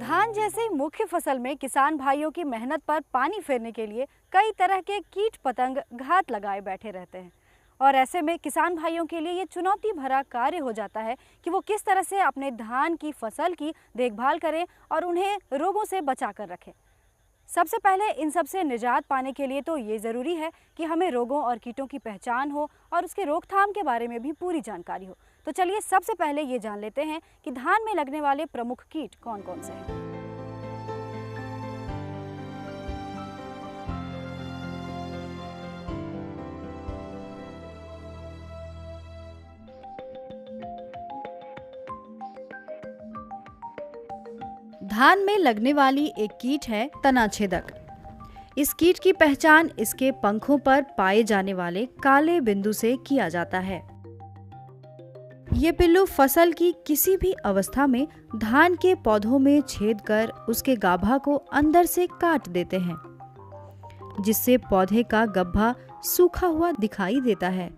धान जैसे मुख्य फसल में किसान भाइयों की मेहनत पर पानी फेरने के लिए कई तरह के कीट पतंग घात लगाए बैठे रहते हैं। और ऐसे में किसान भाइयों के लिए ये चुनौती भरा कार्य हो जाता है कि वो किस तरह से अपने धान की फसल की देखभाल करें और उन्हें रोगों से बचा कर रखें। सबसे पहले इन सब से निजात पाने के लिए तो ये ज़रूरी है कि हमें रोगों और कीटों की पहचान हो और उसके रोकथाम के बारे में भी पूरी जानकारी हो। तो चलिए सबसे पहले ये जान लेते हैं कि धान में लगने वाले प्रमुख कीट कौन कौन से हैं। धान में लगने वाली एक कीट है तनाछेदक। इस कीट की पहचान इसके पंखों पर पाए जाने वाले काले बिंदु से किया जाता है। ये पिल्लू फसल की किसी भी अवस्था में धान के पौधों में छेद कर उसके गाभा को अंदर से काट देते हैं, जिससे पौधे का गड्ढा सूखा हुआ दिखाई देता है।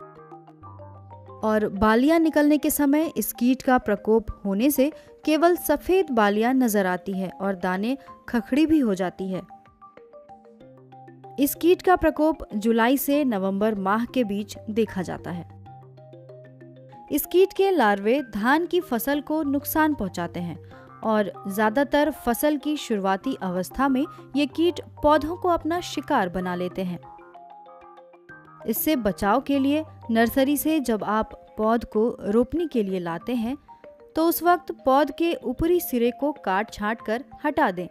और बालियां निकलने के समय इस कीट का प्रकोप होने से केवल सफेद बालियां नजर आती है और दाने खखड़ी भी हो जाती है। इस कीट का प्रकोप जुलाई से नवंबर माह के बीच देखा जाता है। इस कीट के लार्वे धान की फसल को नुकसान पहुंचाते हैं और ज्यादातर फसल की शुरुआती अवस्था में ये कीट पौधों को अपना शिकार बना लेते हैं। इससे बचाव के लिए नर्सरी से जब आप पौध को रोपने के लिए लाते हैं तो उस वक्त पौध के ऊपरी सिरे को काट छांट कर हटा दें,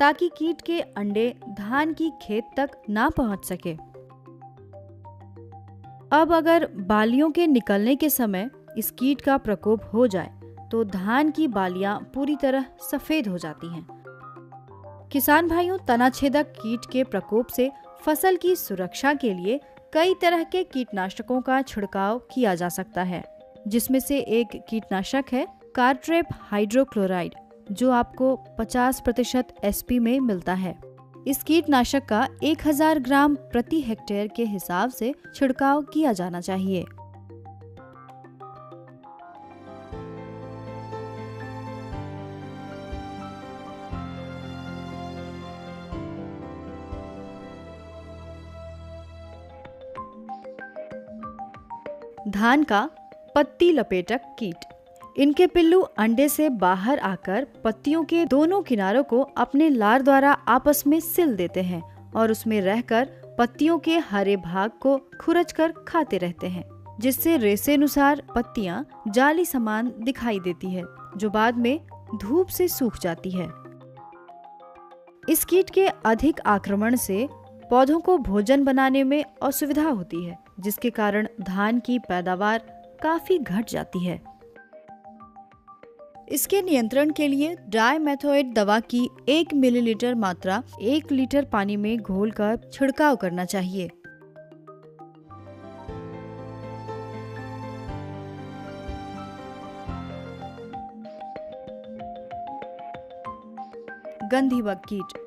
ताकि कीट के अंडे धान की खेत तक ना पहुंच सके। अब अगर बालियों के निकलने के समय इस कीट का प्रकोप हो जाए तो धान की बालियां पूरी तरह सफेद हो जाती हैं। किसान भाइयों, तनाछेदक कीट के प्रकोप से फसल की सुरक्षा के लिए कई तरह के कीटनाशकों का छिड़काव किया जा सकता है, जिसमें से एक कीटनाशक है कार्ट्रेप हाइड्रोक्लोराइड, जो आपको 50% एसपी में मिलता है। इस कीटनाशक का 1000 ग्राम प्रति हेक्टेयर के हिसाब से छिड़काव किया जाना चाहिए। धान का पत्ती लपेटक कीट। इनके पिल्लू अंडे से बाहर आकर पत्तियों के दोनों किनारों को अपने लार द्वारा आपस में सिल देते हैं और उसमें रहकर पत्तियों के हरे भाग को खुरचकर खाते रहते हैं, जिससे रेशेनुसार पत्तियां जाली समान दिखाई देती है, जो बाद में धूप से सूख जाती है। इस कीट के अधिक आक्रमण से पौधों को भोजन बनाने में असुविधा होती है, जिसके कारण धान की पैदावार काफी घट जाती है। इसके नियंत्रण के लिए डाइमेथोएट दवा की 1 मिलीलीटर मात्रा 1 लीटर पानी में घोलकर छिड़काव करना चाहिए। गंधी बग कीट,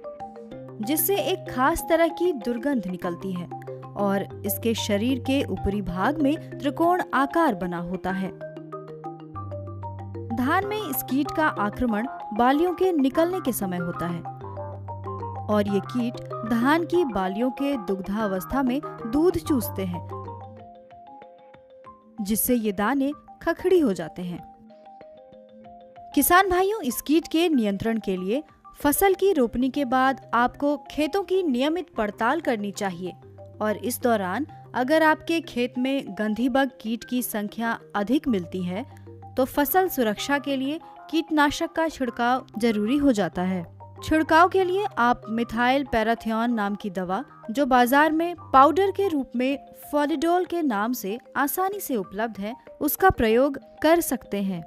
जिससे एक खास तरह की दुर्गंध निकलती है और इसके शरीर के ऊपरी भाग में त्रिकोण आकार बना होता है। धान में इस कीट का आक्रमण बालियों के निकलने के समय होता है और ये कीट धान की बालियों के दुग्धावस्था में दूध चूसते हैं, जिससे ये दाने खखड़ी हो जाते हैं। किसान भाइयों, इस कीट के नियंत्रण के लिए फसल की रोपनी के बाद आपको खेतों की नियमित पड़ताल करनी चाहिए और इस दौरान अगर आपके खेत में गंधी बग कीट की संख्या अधिक मिलती है तो फसल सुरक्षा के लिए कीटनाशक का छिड़काव जरूरी हो जाता है। छिड़काव के लिए आप मिथाइल पैराथियोन नाम की दवा, जो बाजार में पाउडर के रूप में फॉलिडोल के नाम से आसानी से उपलब्ध है, उसका प्रयोग कर सकते हैं।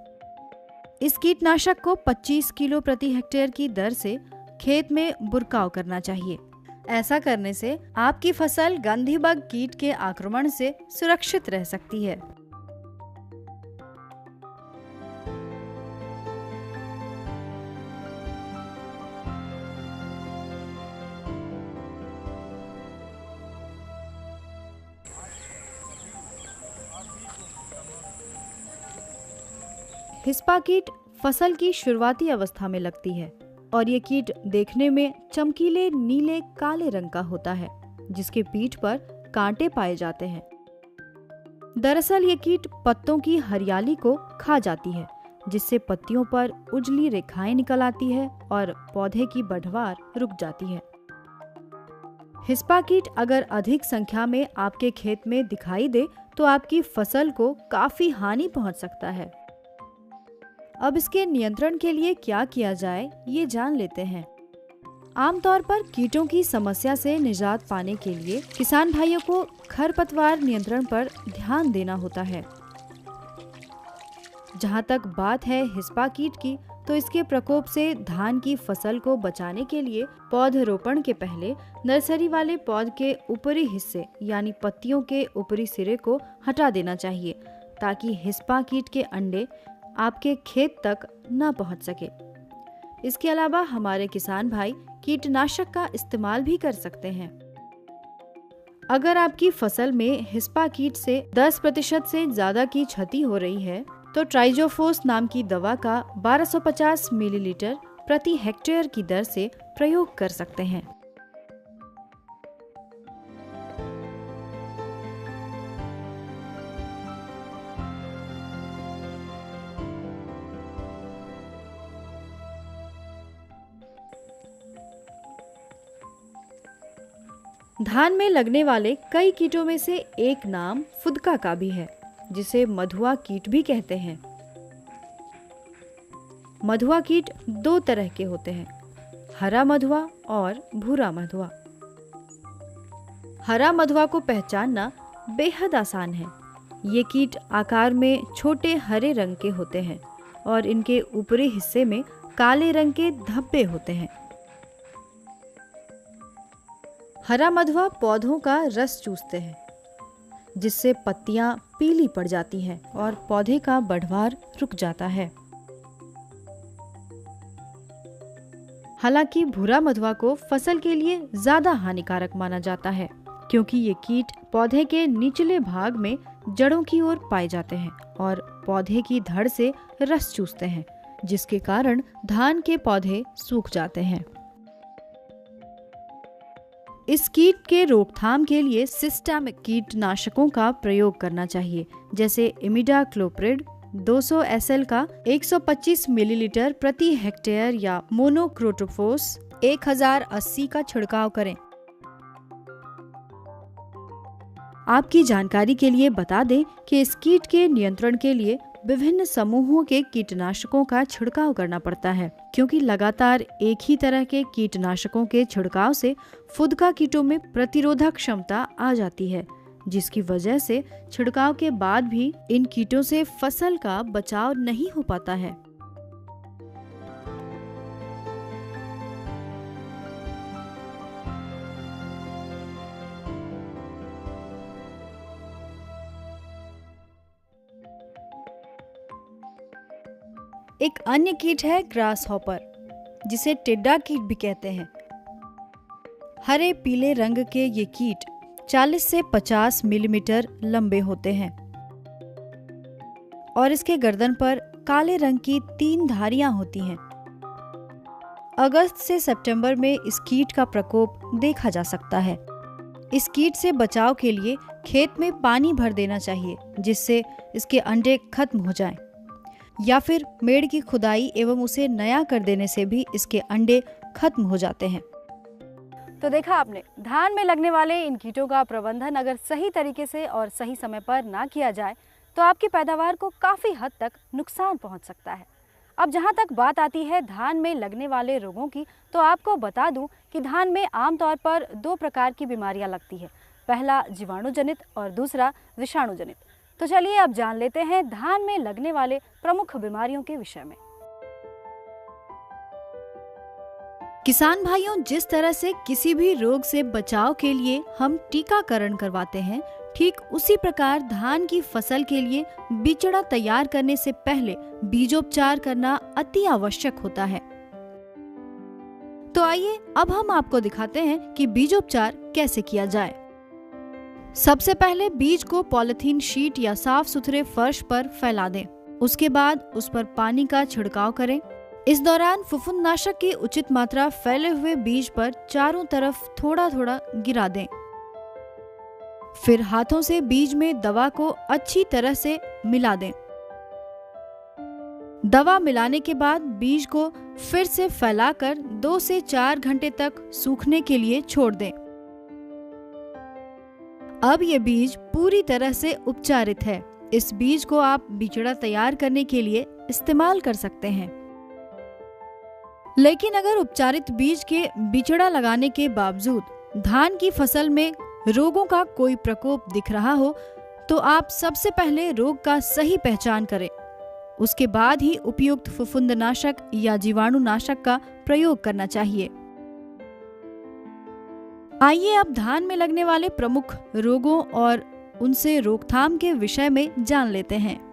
इस कीटनाशक को 25 किलो प्रति हेक्टेयर की दर से खेत में बुरकाव करना चाहिए। ऐसा करने से आपकी फसल गंधी बग कीट के आक्रमण से सुरक्षित रह सकती है। हिस्पा कीट फसल की शुरुआती अवस्था में लगती है और ये कीट देखने में चमकीले नीले काले रंग का होता है, जिसके पीठ पर कांटे पाए जाते हैं। दरअसल ये कीट पत्तों की हरियाली को खा जाती है, जिससे पत्तियों पर उजली रेखाएं निकल आती है और पौधे की बढ़वार रुक जाती है। हिस्पा कीट अगर अधिक संख्या में आपके खेत में दिखाई दे तो आपकी फसल को काफी हानि पहुंच सकता है। अब इसके नियंत्रण के लिए क्या किया जाए, ये जान लेते हैं। आमतौर पर कीटों की समस्या से निजात पाने के लिए किसान भाइयों को खरपतवार नियंत्रण पर ध्यान देना होता है। जहां तक बात है हिस्पा कीट की, तो इसके प्रकोप से धान की फसल को बचाने के लिए पौधरोपण के पहले नर्सरी वाले पौध के ऊपरी हिस्से यानी पत्तियों के ऊपरी सिरे को हटा देना चाहिए, ताकि हिस्पा कीट के अंडे आपके खेत तक न पहुंच सके। इसके अलावा हमारे किसान भाई कीटनाशक का इस्तेमाल भी कर सकते हैं। अगर आपकी फसल में हिस्पा कीट से 10% से ज्यादा की क्षति हो रही है तो ट्राइजोफोस नाम की दवा का 1250 मिलीलीटर प्रति हेक्टेयर की दर से प्रयोग कर सकते हैं। धान में लगने वाले कई कीटों में से एक नाम फुदका का भी है, जिसे मधुआ कीट भी कहते हैं। मधुआ कीट 2 तरह के होते हैं, हरा मधुआ और भूरा मधुआ। हरा मधुआ को पहचानना बेहद आसान है। ये कीट आकार में छोटे हरे रंग के होते हैं और इनके ऊपरी हिस्से में काले रंग के धब्बे होते हैं। हरा मधुआ पौधों का रस चूसते हैं, जिससे पत्तियां पीली पड़ जाती हैं और पौधे का बढ़वार रुक जाता है। हालांकि भूरा मधुआ को फसल के लिए ज्यादा हानिकारक माना जाता है, क्योंकि ये कीट पौधे के निचले भाग में जड़ों की ओर पाए जाते हैं और पौधे की धड़ से रस चूसते हैं, जिसके कारण धान के पौधे सूख जाते हैं। इस कीट के रोकथाम के लिए सिस्टेमिक कीटनाशकों का प्रयोग करना चाहिए, जैसे इमिडाक्लोप्रिड 200 SL का 125 मिलीलीटर प्रति हेक्टेयर या मोनोक्रोटोफॉस 1080 का छिड़काव करें। आपकी जानकारी के लिए बता दें कि इस कीट के नियंत्रण के लिए विभिन्न समूहों के कीटनाशकों का छिड़काव करना पड़ता है, क्योंकि लगातार एक ही तरह के कीटनाशकों के छिड़काव से फुदका कीटों में प्रतिरोधक क्षमता आ जाती है, जिसकी वजह से छिड़काव के बाद भी इन कीटों से फसल का बचाव नहीं हो पाता है। एक अन्य कीट है ग्रास हॉपर, जिसे टिड्डा कीट भी कहते हैं। हरे पीले रंग के ये कीट 40 से 50 मिलीमीटर लंबे होते हैं और इसके गर्दन पर काले रंग की 3 धारियां होती हैं। अगस्त से सितंबर में इस कीट का प्रकोप देखा जा सकता है। इस कीट से बचाव के लिए खेत में पानी भर देना चाहिए, जिससे इसके अंडे खत्म हो जाएं, या फिर मेड़ की खुदाई एवं उसे नया कर देने से भी इसके अंडे खत्म हो जाते हैं। तो देखा आपने, धान में लगने वाले इन कीटों का प्रबंधन अगर सही तरीके से और सही समय पर ना किया जाए तो आपकी पैदावार को काफ़ी हद तक नुकसान पहुंच सकता है। अब जहां तक बात आती है धान में लगने वाले रोगों की, तो आपको बता दूं कि धान में आमतौर पर 2 प्रकार की बीमारियां लगती है। पहला जीवाणु जनित और दूसरा विषाणु जनित। तो चलिए अब जान लेते हैं धान में लगने वाले प्रमुख बीमारियों के विषय में। किसान भाइयों, जिस तरह से किसी भी रोग से बचाव के लिए हम टीकाकरण करवाते हैं, ठीक उसी प्रकार धान की फसल के लिए बिचड़ा तैयार करने से पहले बीजोपचार करना अति आवश्यक होता है। तो आइए अब हम आपको दिखाते हैं कि बीजोपचार कैसे किया जाए। सबसे पहले बीज को पॉलिथीन शीट या साफ सुथरे फर्श पर फैला दें। उसके बाद उस पर पानी का छिड़काव करें। इस दौरान फफूंदनाशक की उचित मात्रा फैले हुए बीज पर चारों तरफ थोड़ा थोड़ा गिरा दें। फिर हाथों से बीज में दवा को अच्छी तरह से मिला दें। दवा मिलाने के बाद बीज को फिर से फैलाकर 2 से 4 घंटे तक सूखने के लिए छोड़ दें। अब ये बीज पूरी तरह से उपचारित है। इस बीज को आप बिचड़ा तैयार करने के लिए इस्तेमाल कर सकते हैं। लेकिन अगर उपचारित बीज के बिचड़ा लगाने के बावजूद धान की फसल में रोगों का कोई प्रकोप दिख रहा हो, तो आप सबसे पहले रोग का सही पहचान करें। उसके बाद ही उपयुक्त फफूंदनाशक या जीवाणुनाशक का प्रयोग करना चाहिए। आइए अब धान में लगने वाले प्रमुख रोगों और उनसे रोकथाम के विषय में जान लेते हैं।